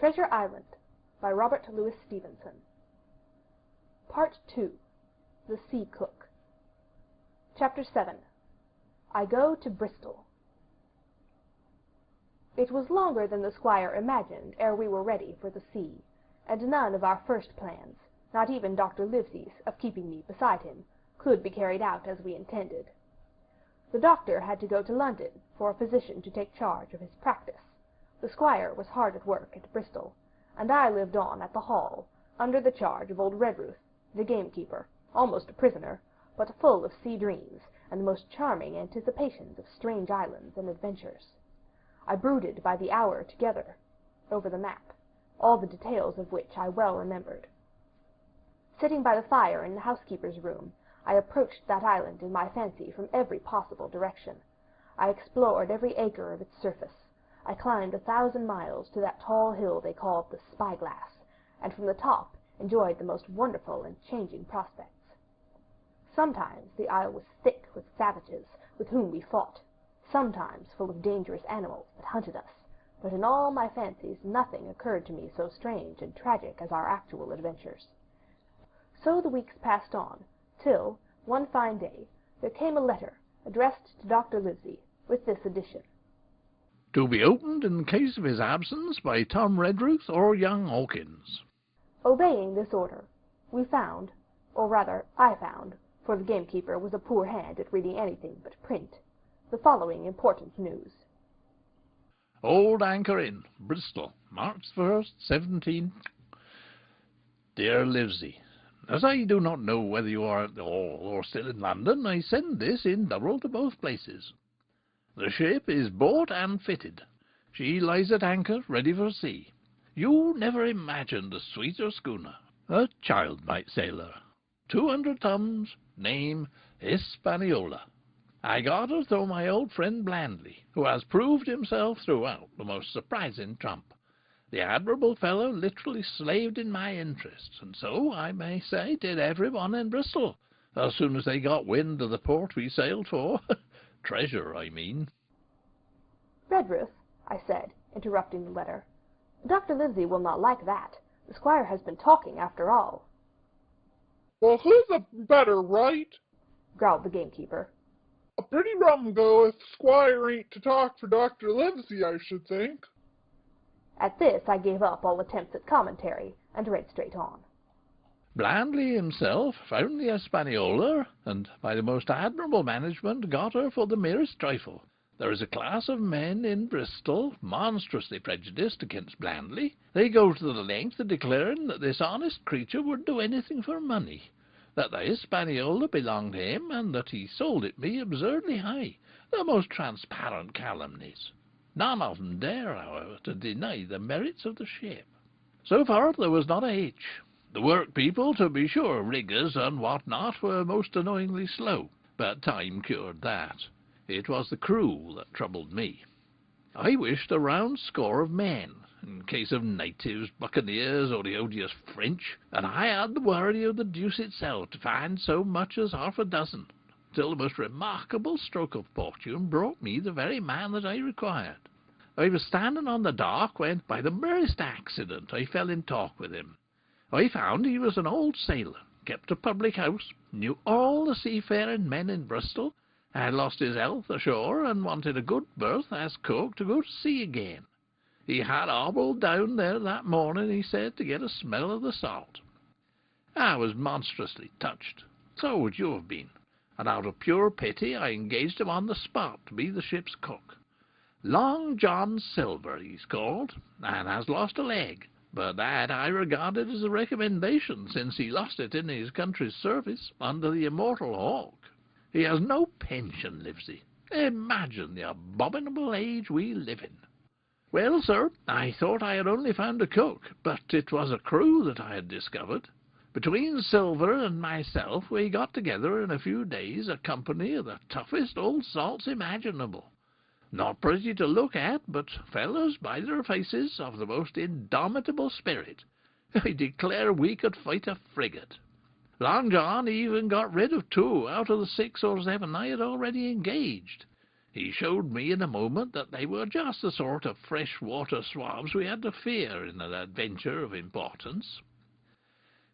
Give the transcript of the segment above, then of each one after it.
Treasure Island by Robert Louis Stevenson. Part 2. The Sea Cook. Chapter 7. I Go to Bristol. It was longer than the Squire imagined ere we were ready for the sea, and none of our first plans, not even Dr. Livesey's of keeping me beside him, could be carried out as we intended. The doctor had to go to London for a physician to take charge of his practice. The Squire was hard at work at Bristol, and I lived on at the Hall, under the charge of old Redruth, the gamekeeper, almost a prisoner, but full of sea dreams and the most charming anticipations of strange islands and adventures. I brooded by the hour together over the map, all the details of which I well remembered. Sitting by the fire in the housekeeper's room, I approached that island in my fancy from every possible direction. I explored every acre of its surface. I climbed 1,000 miles to that tall hill they called the Spyglass, and from the top enjoyed the most wonderful and changing prospects. Sometimes the isle was thick with savages with whom we fought, sometimes full of dangerous animals that hunted us, but in all my fancies nothing occurred to me so strange and tragic as our actual adventures. So the weeks passed on, till, one fine day, there came a letter addressed to Dr. Livesey, with this addition: "To be opened in case of his absence by Tom Redruth or young Hawkins." Obeying this order, we found, or rather I found, for the gamekeeper was a poor hand at reading anything but print, the following important news. "Old Anchor Inn, Bristol, March 1st, 17. Dear Livesey, as I do not know whether you are at the Hall or still in London, I send this in double to both places. The ship is bought and fitted. She lies at anchor, ready for sea. You never imagined a sweeter schooner. A child might sail her. 200 tons, name Hispaniola. I got her through my old friend Blandley, who has proved himself throughout the most surprising trump. The admirable fellow literally slaved in my interests, and so, I may say, did everyone in Bristol, as soon as they got wind of the port we sailed for. Treasure, I mean." "Redruth," I said, interrupting the letter, "Dr. Livesey will not like that. The Squire has been talking, after all." "Well, who's the better, right?" growled the gamekeeper. "A pretty rum go if the Squire ain't to talk for Dr. Livesey, I should think." At this I gave up all attempts at commentary, and read straight on. "Blandley himself found the Hispaniola, and by the most admirable management got her for the merest trifle. There is a class of men in Bristol monstrously prejudiced against Blandley. They go to the length of declaring that this honest creature would do anything for money, that the Hispaniola belonged to him, and that he sold it me absurdly high. The most transparent calumnies. None of them dare, however, to deny the merits of the ship. So far there was not a hitch. The work people, to be sure, riggers and what not, were most annoyingly slow, but time cured that. It was the crew that troubled me. I wished a round score of men, in case of natives, buccaneers, or the odious French, and I had the worry of the deuce itself to find so much as half a dozen, till the most remarkable stroke of fortune brought me the very man that I required. I was standing on the dock when, by the merest accident, I fell in talk with him. I found he was an old sailor, kept a public house, knew all the seafaring men in Bristol, had lost his health ashore, and wanted a good berth as cook to go to sea again. He had hobbled down there that morning, he said, to get a smell of the salt. I was monstrously touched. So would you have been, and out of pure pity I engaged him on the spot to be the ship's cook. Long John Silver he's called, and has lost a leg, but that I regarded as a recommendation, since he lost it in his country's service under the immortal Hawk. He has no pension, Livesey. Imagine the abominable age we live in. Well, sir, I thought I had only found a cook, but it was a crew that I had discovered. Between Silver and myself we got together in a few days a company of the toughest old salts imaginable. Not pretty to look at, but fellows by their faces of the most indomitable spirit. I declare we could fight a frigate. Long John even got rid of 2 out of the 6 or 7 I had already engaged. He showed me in a moment that they were just the sort of fresh-water swabs we had to fear in an adventure of importance.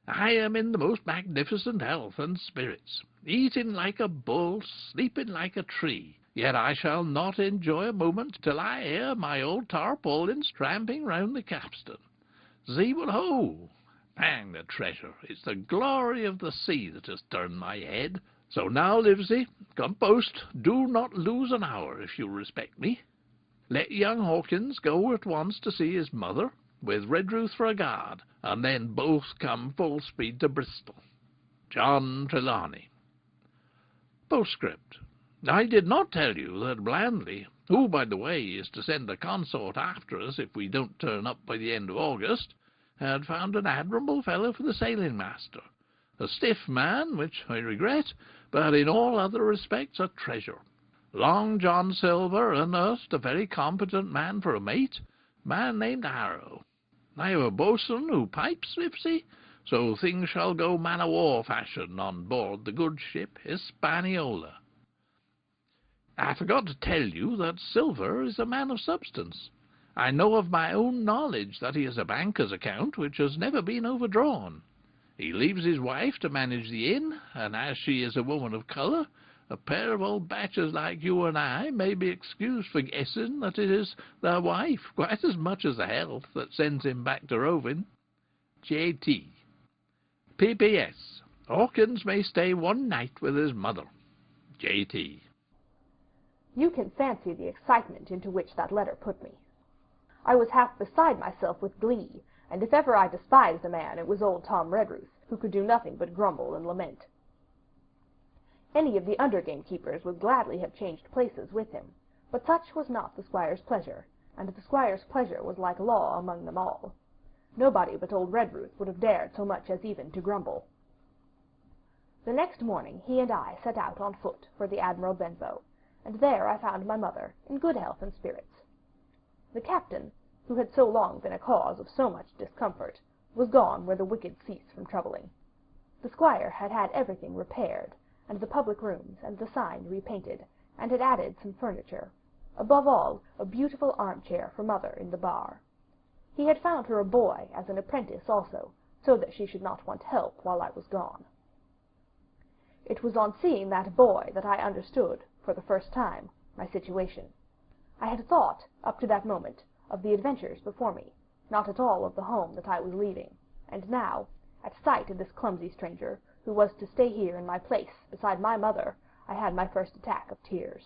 I am in the most magnificent health and spirits, eating like a bull, sleeping like a tree, yet I shall not enjoy a moment till I hear my old tarpaulins tramping round the capstan. See what ho! Hang the treasure, it's the glory of the sea that has turned my head. So now, Livesey, come post, do not lose an hour if you respect me. Let young Hawkins go at once to see his mother, with Redruth for a guard, and then both come full speed to Bristol. John Trelawney. Postscript. I did not tell you that Blandley, who, by the way, is to send a consort after us if we don't turn up by the end of August, had found an admirable fellow for the sailing master. A stiff man, which I regret, but in all other respects a treasure. Long John Silver unearthed a very competent man for a mate, man named Arrow. I have a boatswain who pipes, Livesey, so things shall go man-of-war fashion on board the good ship Hispaniola. I forgot to tell you that Silver is a man of substance. I know of my own knowledge that he has a banker's account which has never been overdrawn. He leaves his wife to manage the inn, and as she is a woman of colour, a pair of old bachelors like you and I may be excused for guessing that it is the wife, quite as much as the health, that sends him back to roving. J.T. P.P.S. Hawkins may stay one night with his mother. J.T. You can fancy the excitement into which that letter put me. I was half beside myself with glee, and if ever I despised a man, it was old Tom Redruth, who could do nothing but grumble and lament. Any of the under gamekeepers would gladly have changed places with him, but such was not the squire's pleasure, and the squire's pleasure was like law among them all. Nobody but old Redruth would have dared so much as even to grumble. The next morning he and I set out on foot for the Admiral Benbow, and there I found my mother in good health and spirits. The captain, who had so long been a cause of so much discomfort, was gone where the wicked cease from troubling. The squire had had everything repaired, and the public rooms and the sign repainted, and had added some furniture, above all a beautiful armchair for mother in the bar. He had found her a boy as an apprentice also, so that she should not want help while I was gone. It was on seeing that boy that I understood, for the first time, my situation. I had thought, up to that moment, of the adventures before me, not at all of the home that I was leaving, and now, at sight of this clumsy stranger, who was to stay here in my place beside my mother, I had my first attack of tears.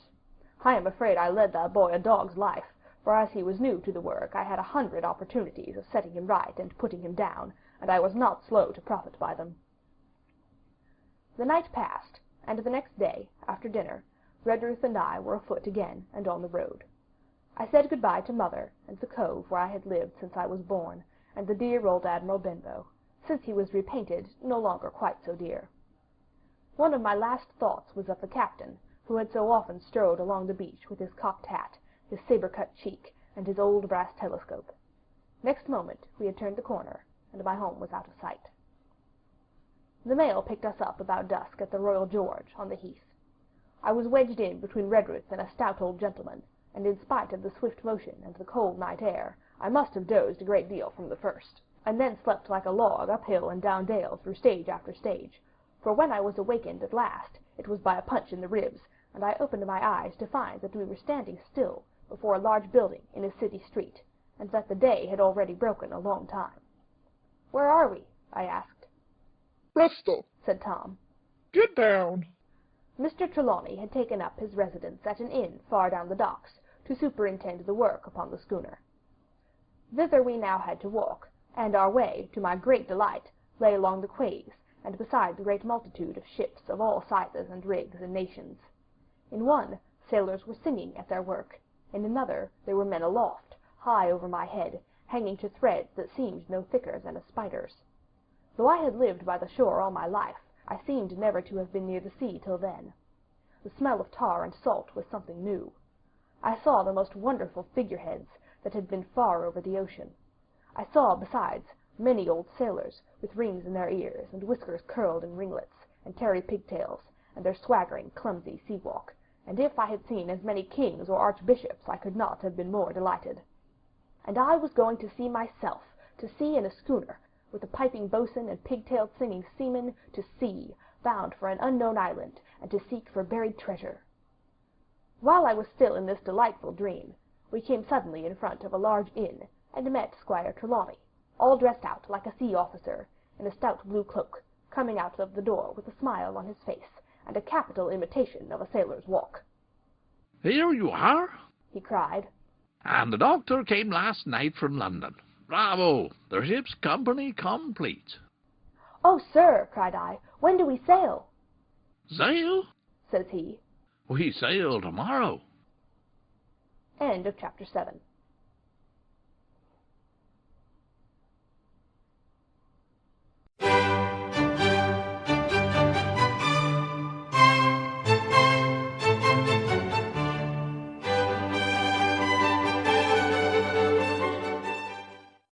I am afraid I led that boy a dog's life, for as he was new to the work, I had 100 opportunities of setting him right and putting him down, and I was not slow to profit by them. The night passed, and the next day, after dinner, Redruth and I were afoot again and on the road. I said good-bye to mother and the cove where I had lived since I was born, and the dear old Admiral Benbow, since he was repainted, no longer quite so dear. One of my last thoughts was of the captain, who had so often strode along the beach with his cocked hat, his saber-cut cheek, and his old brass telescope. Next moment we had turned the corner, and my home was out of sight. The mail picked us up about dusk at the Royal George on the Heath. I was wedged in between Redruth and a stout old gentleman, and in spite of the swift motion and the cold night air, I must have dozed a great deal from the first, and then slept like a log uphill and down dale through stage after stage, for when I was awakened at last, it was by a punch in the ribs, and I opened my eyes to find that we were standing still before a large building in a city street, and that the day had already broken a long time. "Where are we?" I asked. "Bristol," said Tom. "get down." Mr. Trelawney had taken up his residence at an inn far down the docks, to superintend the work upon the schooner. Thither we now had to walk, and our way, to my great delight, lay along the quays, and beside the great multitude of ships of all sizes and rigs and nations. In one, sailors were singing at their work, in another there were men aloft, high over my head, hanging to threads that seemed no thicker than a spider's. Though I had lived by the shore all my life, I seemed never to have been near the sea till then. The smell of tar and salt was something new. I saw the most wonderful figureheads that had been far over the ocean. I saw, besides, many old sailors, with rings in their ears, and whiskers curled in ringlets, and tarry pigtails, and their swaggering, clumsy sea-walk, and if I had seen as many kings or archbishops I could not have been more delighted. And I was going to sea myself, to sea in a schooner, with a piping boatswain and pigtailed singing seaman, to sea, bound for an unknown island, and to seek for buried treasure. While I was still in this delightful dream, we came suddenly in front of a large inn, and met Squire Trelawney, all dressed out like a sea officer, in a stout blue cloak, coming out of the door with a smile on his face, and a capital imitation of a sailor's walk. "Here you are," he cried. "and the doctor came last night from London. Bravo! The ship's company complete." "Oh, sir," cried I, "when do we sail?" "Sail?" says he. "We sail tomorrow." End of chapter 7.